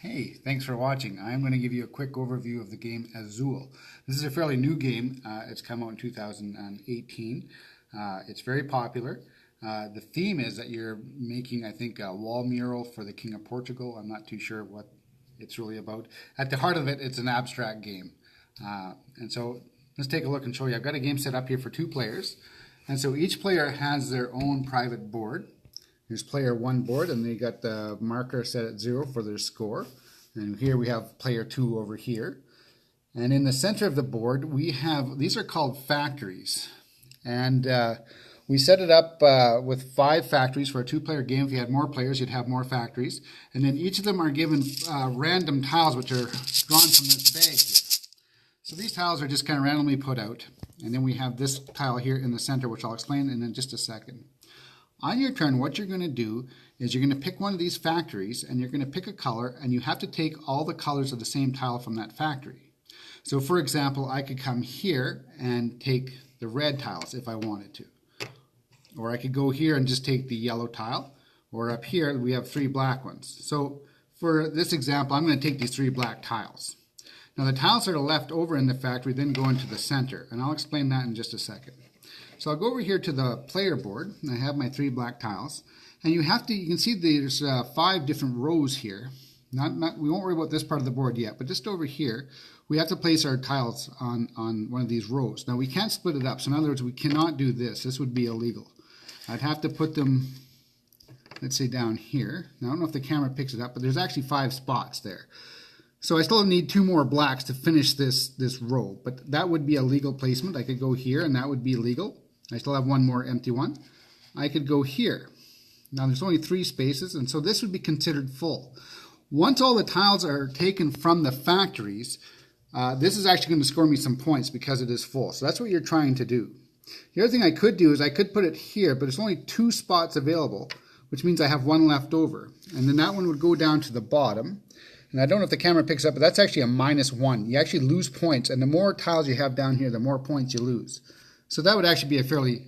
Hey, thanks for watching. I'm going to give you a quick overview of the game Azul. This is a fairly new game. It's come out in 2018. It's very popular. The theme is that you're making, I think, a wall mural for the King of Portugal. I'm not too sure what it's really about. At the heart of it, it's an abstract game. And so let's take a look and show you. I've got a game set up here for 2 players. And so each player has their own private board. Here's player 1 board, and they got the marker set at 0 for their score. And here we have player 2 over here. And in the center of the board, we have, these are called factories. And we set it up with 5 factories for a 2-player game. If you had more players, you'd have more factories. And then each of them are given random tiles, which are drawn from this bag here. So these tiles are just kind of randomly put out. And then we have this tile here in the center, which I'll explain in just a second. On your turn, what you're going to do is you're going to pick one of these factories, and you're going to pick a color, and you have to take all the colors of the same tile from that factory. So for example, I could come here and take the red tiles if I wanted to. Or I could go here and just take the yellow tile. Or up here, we have 3 black ones. So for this example, I'm going to take these 3 black tiles. Now the tiles that are left over in the factory then go into the center, and I'll explain that in just a second. So I'll go over here to the player board, and I have my 3 black tiles. And you can see there's 5 different rows here. We won't worry about this part of the board yet, but just over here, we have to place our tiles on one of these rows. Now we can't split it up, so in other words, we cannot do this. This would be illegal. I'd have to put them, let's say, down here. Now I don't know if the camera picks it up, but there's actually 5 spots there. So I still need 2 more blacks to finish this row, but that would be a legal placement. I could go here, and that would be legal. I still have 1 more empty one. I could go here. Now there's only 3 spaces, and so this would be considered full. Once all the tiles are taken from the factories, this is actually going to score me some points because it is full. So that's what you're trying to do. The other thing I could do is I could put it here, but it's only 2 spots available, which means I have 1 left over. And then that one would go down to the bottom. And I don't know if the camera picks up, but that's actually a -1. You actually lose points, and the more tiles you have down here, the more points you lose. So that would actually be a fairly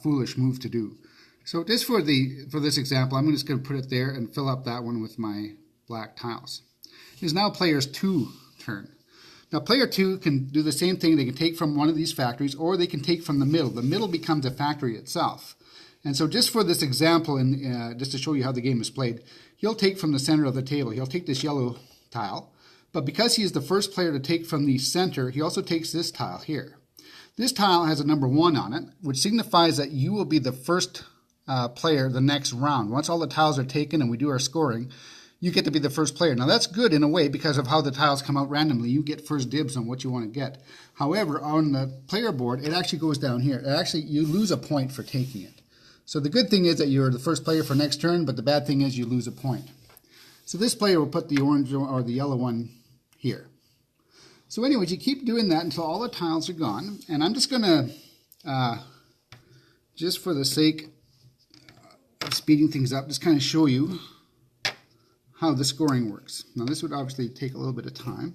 foolish move to do. So just for this example, I'm just going to put it there and fill up that one with my black tiles. It is now player's 2 turn. Now player 2 can do the same thing. They can take from one of these factories, or they can take from the middle. The middle becomes a factory itself. And so just for this example, and just to show you how the game is played, he'll take from the center of the table. He'll take this yellow tile, but because he is the first player to take from the center, he also takes this tile here. This tile has a number 1 on it, which signifies that you will be the first player the next round. Once all the tiles are taken and we do our scoring, you get to be the first player. Now that's good in a way because of how the tiles come out randomly. You get first dibs on what you want to get. However, on the player board, it actually goes down here. You lose a point for taking it. So the good thing is that you're the first player for next turn, but the bad thing is you lose a point. So this player will put the orange or the yellow one here. So anyways, you keep doing that until all the tiles are gone. And I'm just going to, just for the sake of speeding things up, just kind of show you how the scoring works. Now this would obviously take a little bit of time.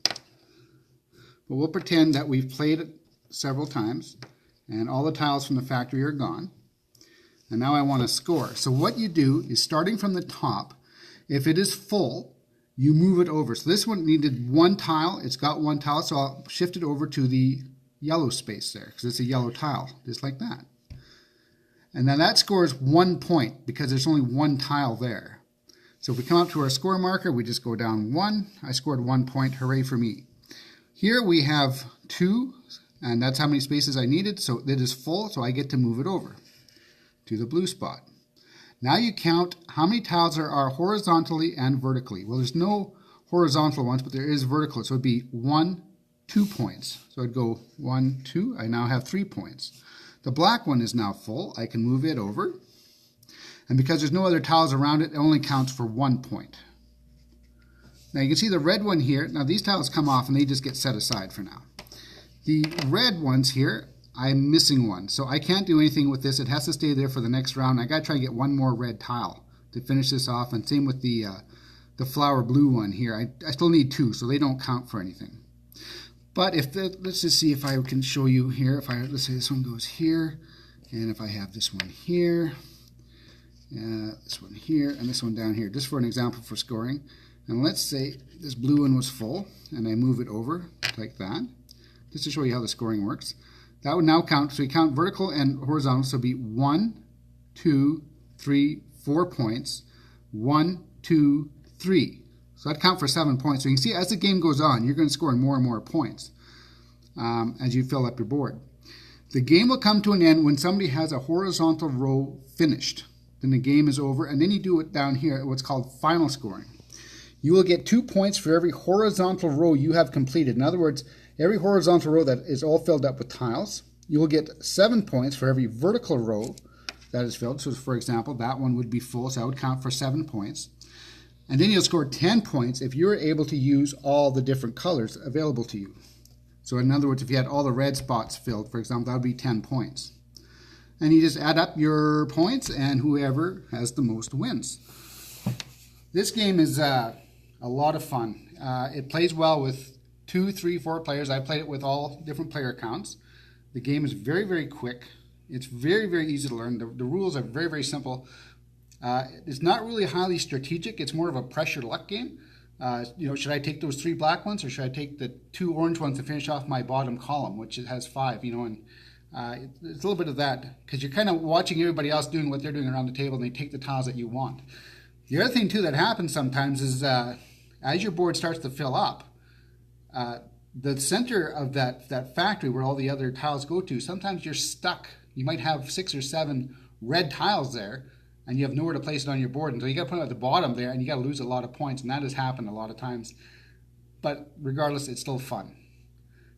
But we'll pretend that we've played it several times and all the tiles from the factory are gone. And now I want to score. So what you do is, starting from the top, if it is full, you move it over. So this one needed 1 tile. It's got 1 tile, so I'll shift it over to the yellow space there because it's a yellow tile, just like that. And then that scores 1 point because there's only 1 tile there. So if we come up to our score marker, we just go down 1. I scored 1 point. Hooray for me. Here we have 2, and that's how many spaces I needed. So it is full, so I get to move it over to the blue spot. Now you count how many tiles there are horizontally and vertically. Well, there's no horizontal ones, but there is vertical. So it would be 1, 2 points. So I'd go 1, 2. I now have 3 points. The black one is now full. I can move it over. And because there's no other tiles around it, it only counts for 1 point. Now you can see the red one here. Now these tiles come off and they just get set aside for now. The red ones here, I'm missing 1, so I can't do anything with this. It has to stay there for the next round. I got to try to get 1 more red tile to finish this off, and same with the flower blue one here. I still need 2, so they don't count for anything. But let's just see if I can show you here. Let's say this one goes here, and if I have this one here, this one here and this one down here, just for an example for scoring. And let's say this blue one was full, and I move it over like that, just to show you how the scoring works. That would now count, so you count vertical and horizontal, so it'd be 1, 2, 3, 4 points, 1, 2, 3. So I'd count for 7 points. So you can see as the game goes on, you're going to score more and more points as you fill up your board. The game will come to an end when somebody has a horizontal row finished. Then the game is over, and then you do it down here, what's called final scoring. You will get 2 points for every horizontal row you have completed. In other words, every horizontal row that is all filled up with tiles. You will get 7 points for every vertical row that is filled. So for example, that one would be full, so I would count for 7 points. And then you'll score 10 points if you're able to use all the different colors available to you. So in other words, if you had all the red spots filled, for example, that would be 10 points. And you just add up your points, and whoever has the most wins. This game is a lot of fun. It plays well with 2, 3, 4 players. I played it with all different player counts. The game is very, very quick. It's very, very easy to learn. The rules are very, very simple. It's not really highly strategic. It's more of a pressure luck game. Should I take those 3 black ones, or should I take the 2 orange ones to finish off my bottom column, which it has 5, and it's a little bit of that, because you're kind of watching everybody else doing what they're doing around the table, and they take the tiles that you want. The other thing, too, that happens sometimes is as your board starts to fill up, the center of that factory where all the other tiles go to, sometimes you're stuck. You might have 6 or 7 red tiles there, and you have nowhere to place it on your board. And so you got to put it at the bottom there, and you got to lose a lot of points, and that has happened a lot of times. But regardless, it's still fun.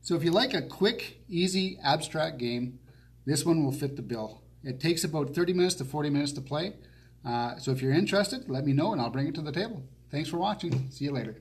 So if you like a quick, easy, abstract game, this one will fit the bill. It takes about 30 minutes to 40 minutes to play. So if you're interested, let me know, and I'll bring it to the table. Thanks for watching. See you later.